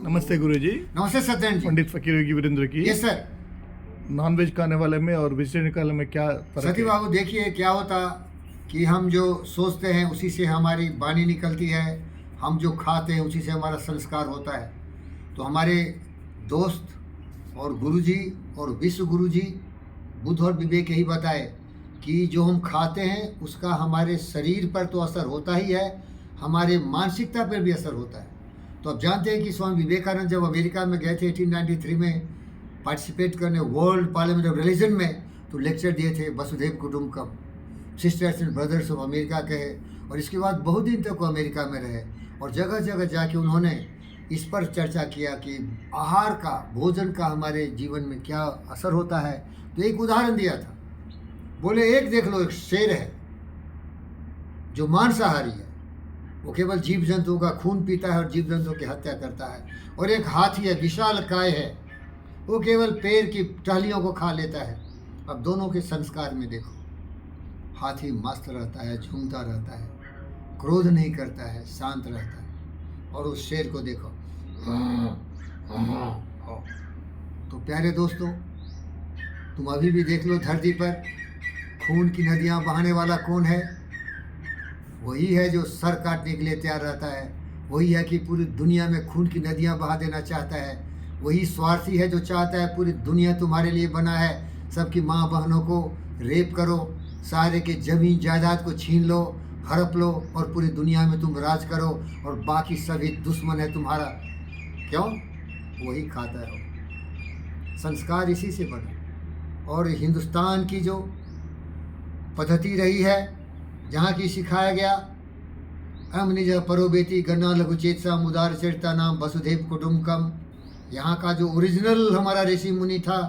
नमस्ते गुरुजी। नमस्ते सत्यन जी। पंडित फकीर योगी वीरेंद्र की। Yes sir. नॉन वेज खाने वाले में और वेजिटेरियन खाने में क्या फर्क सती है? बाबू देखिए क्या होता कि हम जो सोचते हैं उसी से हमारी वाणी निकलती है, हम जो खाते हैं उसी से हमारा संस्कार होता है। तो हमारे दोस्त और गुरुजी और विश्व गुरुजी बुद्ध और विवेक यही बताए कि जो हम खाते हैं उसका हमारे शरीर पर तो असर होता ही है, हमारे मानसिकता पर भी असर होता है। तो आप जानते हैं कि स्वामी विवेकानंद जब अमेरिका में गए थे 1893 में पार्टिसिपेट करने वर्ल्ड पार्लियामेंट ऑफ रिलीजन में, तो लेक्चर दिए थे वसुधैव कुटुंबकम, sisters and brothers of America कहे। और इसके बाद बहुत दिन तक वो अमेरिका में रहे और जगह जगह जाके उन्होंने इस पर चर्चा किया कि आहार का, भोजन का हमारे जीवन में क्या असर होता है। तो एक उदाहरण दिया था, बोले एक देख लो, एक शेर है जो मांसाहारी है, वो केवल जीव जंतुओं का खून पीता है और जीव जंतुओं की हत्या करता है। और एक हाथी है, विशाल काय है, वो केवल पेड़ की टहनियों को खा लेता है। अब दोनों के संस्कार में देखो, हाथी मस्त रहता है, झूमता रहता है, क्रोध नहीं करता है, शांत रहता है। और उस शेर को देखो। तो प्यारे दोस्तों, तुम अभी भी देख लो धरती पर खून की नदियां बहाने वाला कौन है? वही है जो सर काटने के लिए तैयार रहता है, वही है कि पूरी दुनिया में खून की नदियां बहा देना चाहता है, वही स्वार्थी है जो चाहता है पूरी दुनिया तुम्हारे लिए बना है, सबकी माँ बहनों को रेप करो, सारे के जमीन जायदाद को छीन लो, हड़प लो और पूरी दुनिया में तुम राज करो और बाकी सभी दुश्मन है तुम्हारा। क्यों? वही खाता है। संस्कार इसी से बना। और हिंदुस्तान की जो पद्धति रही है, जहाँ की सिखाया गया हम निज परोबेती गन्ना लघुचेत सा मुदार चरिता नाम वसुधैव कुटुंबकम, यहाँ का जो ओरिजिनल हमारा ऋषि मुनि था,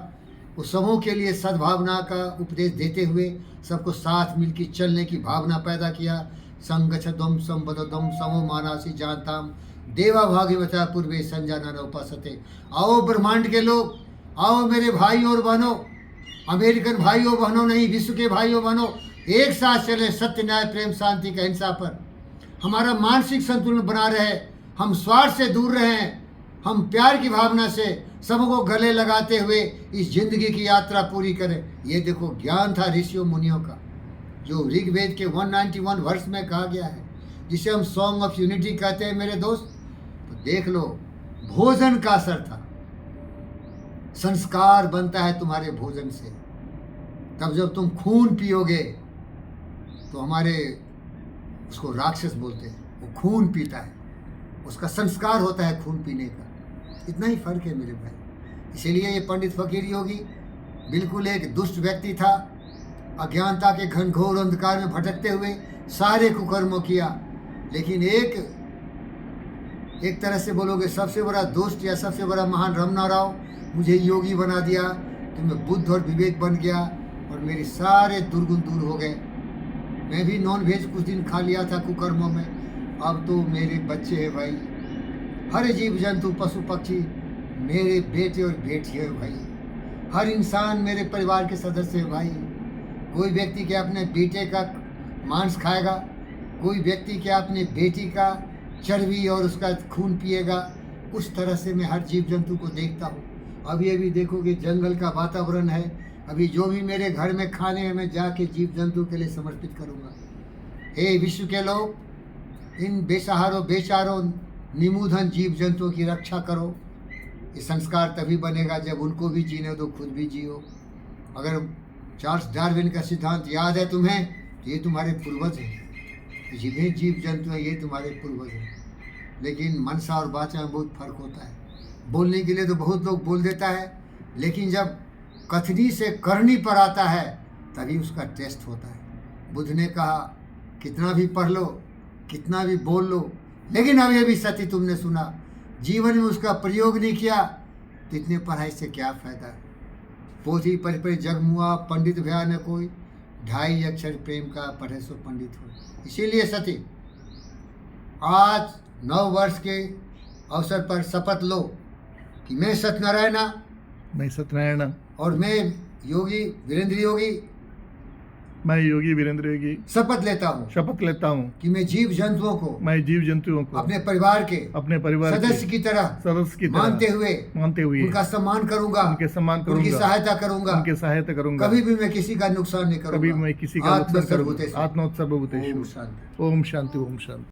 वो समूह के लिए सद्भावना का उपदेश देते हुए सबको साथ मिलकर चलने की भावना पैदा किया। संगच्छध्वम संबद्धम समो मानासी जानताम देवा भाग्यवता पूर्वे संजाना न उपासते। आओ ब्रह्मांड के लोग, आओ मेरे भाइयों और बहनों, अमेरिकन भाइयों बहनों नहीं, विश्व के भाइयों बहनों, एक साथ चले सत्य न्याय प्रेम शांति का अहिंसा पर। हमारा मानसिक संतुलन बना रहे, हम स्वार्थ से दूर रहें, हम प्यार की भावना से सबको गले लगाते हुए इस जिंदगी की यात्रा पूरी करें। ये देखो ज्ञान था ऋषियों मुनियों का, जो ऋग्वेद के 191 वर्ष में कहा गया है, जिसे हम सॉन्ग ऑफ यूनिटी कहते हैं मेरे दोस्त। तो देख लो, भोजन का असर था। संस्कार बनता है तुम्हारे भोजन से। तब जब तुम खून पियोगे तो हमारे उसको राक्षस बोलते हैं, वो खून पीता है, उसका संस्कार होता है खून पीने का। इतना ही फर्क है मेरे भाई। इसीलिए ये पंडित फकीर योगी बिल्कुल एक दुष्ट व्यक्ति था, अज्ञानता के घनघोर अंधकार में भटकते हुए सारे कुकर्मों किया। लेकिन एक तरह से बोलोगे सबसे बड़ा दुष्ट या सबसे बड़ा महान रमना राव मुझे योगी बना दिया, तो मैं बुद्ध और विवेक बन गया और मेरे सारे दुर्गुण दूर हो गए। मैं भी नॉन वेज कुछ दिन खा लिया था कुकर्मों में, अब तो मेरे बच्चे हैं भाई, हर जीव जंतु पशु पक्षी मेरे बेटे और बेटी है भाई, हर इंसान मेरे परिवार के सदस्य है भाई। कोई व्यक्ति क्या अपने बेटे का मांस खाएगा, कोई व्यक्ति क्या अपने बेटी का चर्बी और उसका खून पिएगा। उस तरह से मैं हर जीव जंतु को देखता हूँ। अभी देखोगे जंगल का वातावरण है, अभी जो भी मेरे घर में खाने हैं मैं जाके जीव जंतु के लिए समर्पित करूँगा। हे विश्व के लोग, इन बेसहारों बेचारों निमूधन जीव जंतुओं की रक्षा करो। ये संस्कार तभी बनेगा जब उनको भी जीने दो, खुद भी जियो। अगर चार्ल्स डार्विन का सिद्धांत याद है तुम्हें, तो ये तुम्हारे पूर्वज हैं, जिन्हें जीव जंतु हैं ये तुम्हारे पूर्वज हैं। लेकिन मनसा और वाचा में बहुत फर्क होता है। बोलने के लिए तो बहुत लोग बोल देता है, लेकिन जब कथनी से करनी पर आता है तभी उसका टेस्ट होता है। बुद्ध ने कहा कितना भी पढ़ लो, कितना भी बोल लो, लेकिन अभी सत्य तुमने सुना, जीवन में उसका प्रयोग नहीं किया तो इतने पढ़ाई से क्या फायदा। पोथी पढ़ पढ़ जग मुआ, पंडित भया न कोई, 2.5 अक्षर प्रेम का पढ़े सो पंडित हो। इसीलिए सती आज 9 वर्ष के अवसर पर शपथ लो कि मैं सत्यनारायण मैं सत्यनारायण और मैं योगी वीरेंद्र योगी, मैं योगी वीरेंद्र योगी शपथ लेता हूँ शपथ लेता हूँ कि मैं जीव जंतुओं को मैं जीव जंतुओं को अपने परिवार के अपने परिवार के सदस्य की तरह सदस्य की मानते मानते हुए उनका सम्मान करूंगा, उनके सम्मान उनकी करूंगा, सहायता करूंगा, उनके सहायता करूंगा। कभी भी मैं किसी का नुकसान नहीं करूंगा। कभी मैं किसी का नुकसान करूंगा। आत्मसर्वभूतेषु। आत्मोत्सर्वभूतेषु। ओम शांति। ओम शांति ओम शांति।